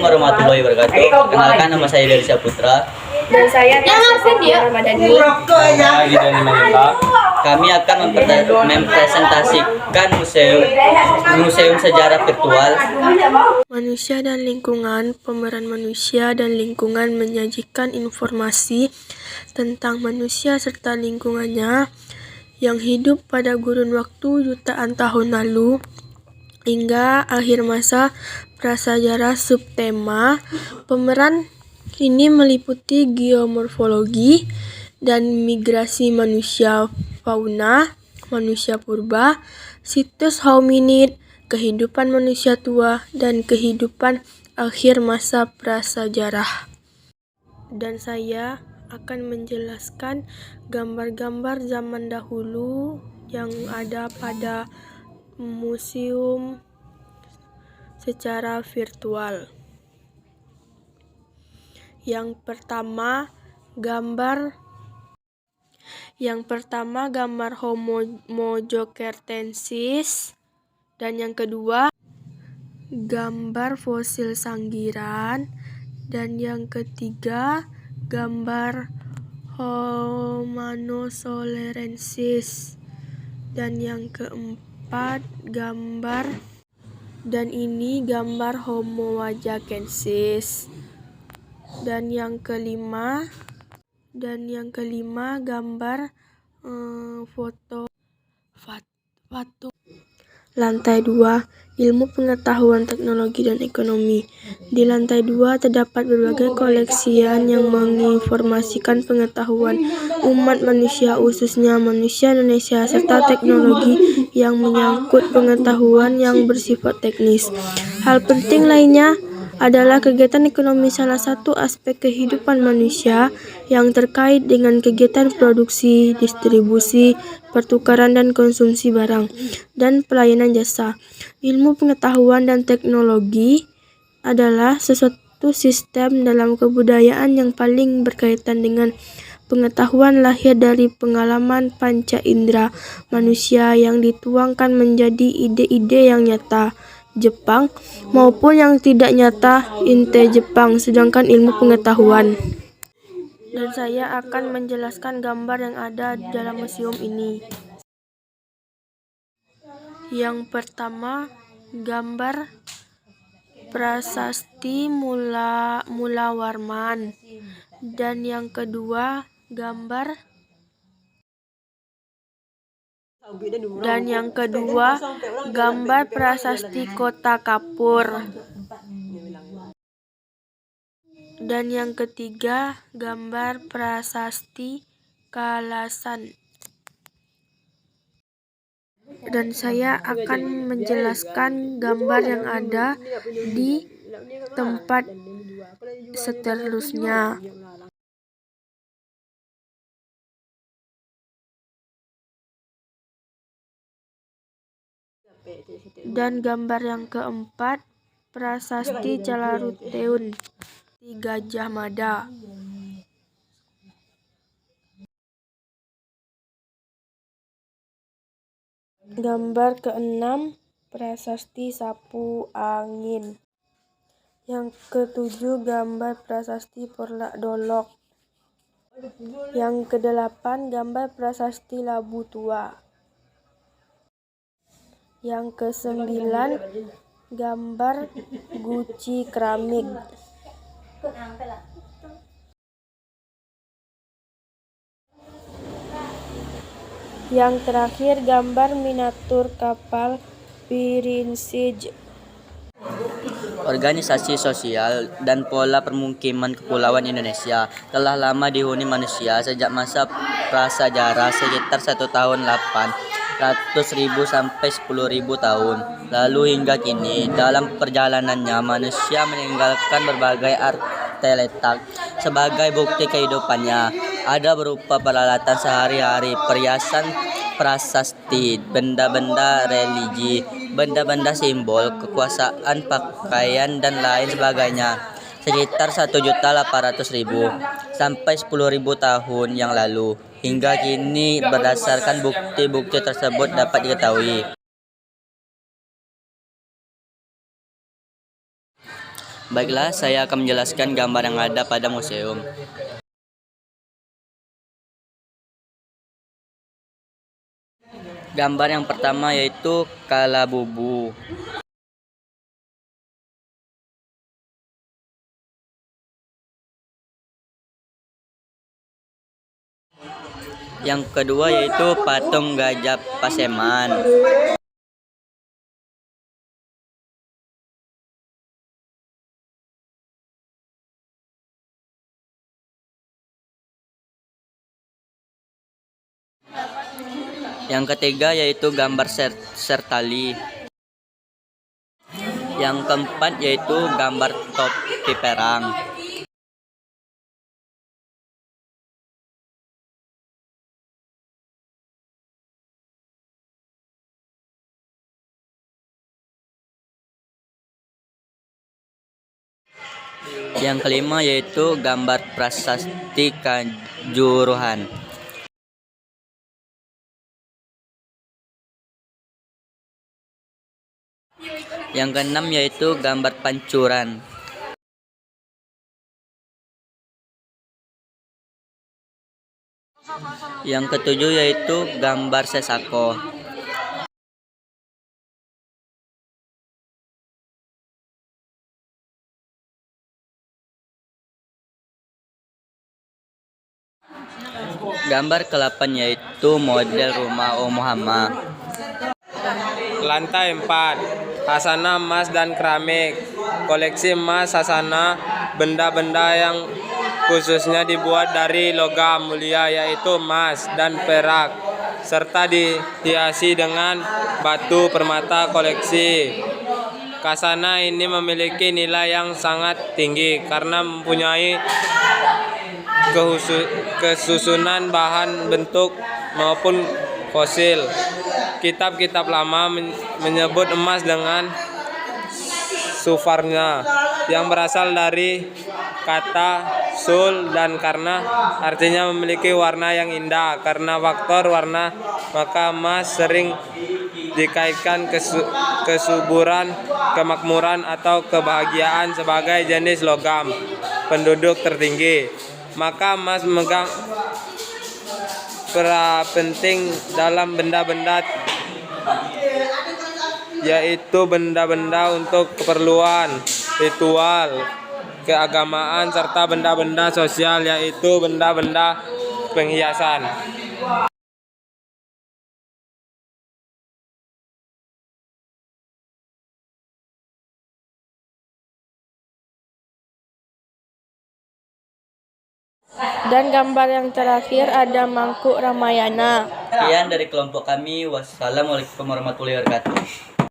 warahmatullahi wabarakatuh. Kenalkan, nama saya Dari Saputra. Dan saya Tasya Ramadhani. Kami akan mempresentasikan museum sejarah virtual. Manusia dan lingkungan. Pemeran manusia dan lingkungan menyajikan informasi tentang manusia serta lingkungannya yang hidup pada kurun waktu jutaan tahun lalu hingga akhir masa prasejarah. Subtema pemeran ini meliputi geomorfologi dan migrasi manusia, fauna, manusia purba, situs hominid, kehidupan manusia tua, dan kehidupan akhir masa prasejarah. Dan saya akan menjelaskan gambar-gambar zaman dahulu yang ada pada museum secara virtual. Yang pertama gambar Homo jokertensis, dan yang kedua gambar fosil Sanggiran, dan yang ketiga gambar Homanosolerensis, dan yang keempat gambar Homo wajakensis, dan yang kelima gambar foto patung. Lantai 2, ilmu pengetahuan, teknologi, dan ekonomi. Di lantai 2 terdapat berbagai koleksian yang menginformasikan pengetahuan umat manusia, khususnya manusia Indonesia, serta teknologi yang menyangkut pengetahuan yang bersifat teknis. Hal penting lainnya adalah kegiatan ekonomi, salah satu aspek kehidupan manusia yang terkait dengan kegiatan produksi, distribusi, pertukaran dan konsumsi barang, dan pelayanan jasa. Ilmu pengetahuan dan teknologi adalah sesuatu sistem dalam kebudayaan yang paling berkaitan dengan pengetahuan lahir dari pengalaman panca indera manusia yang dituangkan menjadi ide-ide yang nyata Jepang maupun yang tidak nyata inte Jepang, sedangkan ilmu pengetahuan. Dan saya akan menjelaskan gambar yang ada di dalam museum ini. Yang pertama gambar prasasti Mulawarman, dan yang kedua gambar prasasti Kota Kapur, dan yang ketiga gambar prasasti Kalasan. Dan saya akan menjelaskan gambar yang ada di tempat seterusnya. Dan gambar yang keempat prasasti Calaruteun di Gajah Mada. Gambar keenam prasasti Sapu Angin. Yang ketujuh gambar prasasti Porlak Dolok. Yang kedelapan gambar prasasti Labu Tua. Yang kesembilan gambar guci keramik. Yang terakhir gambar miniatur kapal Pirinsij. Organisasi sosial dan pola permukiman kepulauan Indonesia telah lama dihuni manusia sejak masa prasejarah sekitar 1.800.000 sampai 10.000 tahun lalu hingga kini. Dalam perjalanannya manusia meninggalkan berbagai artefak sebagai bukti kehidupannya. Ada berupa peralatan sehari-hari, perhiasan prasasti, benda-benda religi, benda-benda simbol kekuasaan, pakaian, dan lain sebagainya. Sekitar 1.800.000 sampai 10.000 tahun yang lalu hingga kini. Berdasarkan bukti-bukti tersebut dapat diketahui Baiklah, saya akan menjelaskan gambar yang ada pada museum. Gambar yang pertama yaitu kalabubu. Yang kedua yaitu patung gajah Paseman. Yang ketiga yaitu gambar sertali. Yang keempat yaitu gambar topi perang. Yang kelima yaitu gambar prasasti Kanjuruhan. Yang keenam yaitu gambar pancuran. Yang ketujuh yaitu gambar sesako. Gambar ke-8 yaitu model rumah Om Muhammad. Lantai 4, Hasanah emas dan keramik. Koleksi emas Hasanah, benda-benda yang khususnya dibuat dari logam mulia yaitu emas dan perak, serta dihiasi dengan batu permata koleksi. Khazanah ini memiliki nilai yang sangat tinggi karena mempunyai kesusunan bahan bentuk maupun fosil. Kitab-kitab lama menyebut emas dengan sufarnya yang berasal dari kata sul dan karena artinya memiliki warna yang indah. Karena faktor warna, maka emas sering dikaitkan kesuburan, kemakmuran atau kebahagiaan sebagai jenis logam penduduk tertinggi. Maka emas memegang peran penting dalam benda-benda, yaitu benda-benda untuk keperluan ritual, keagamaan, serta benda-benda sosial, yaitu benda-benda penghiasan. Dan gambar yang terakhir ada mangkuk Ramayana. Sekian dari kelompok kami. Wassalamualaikum warahmatullahi wabarakatuh.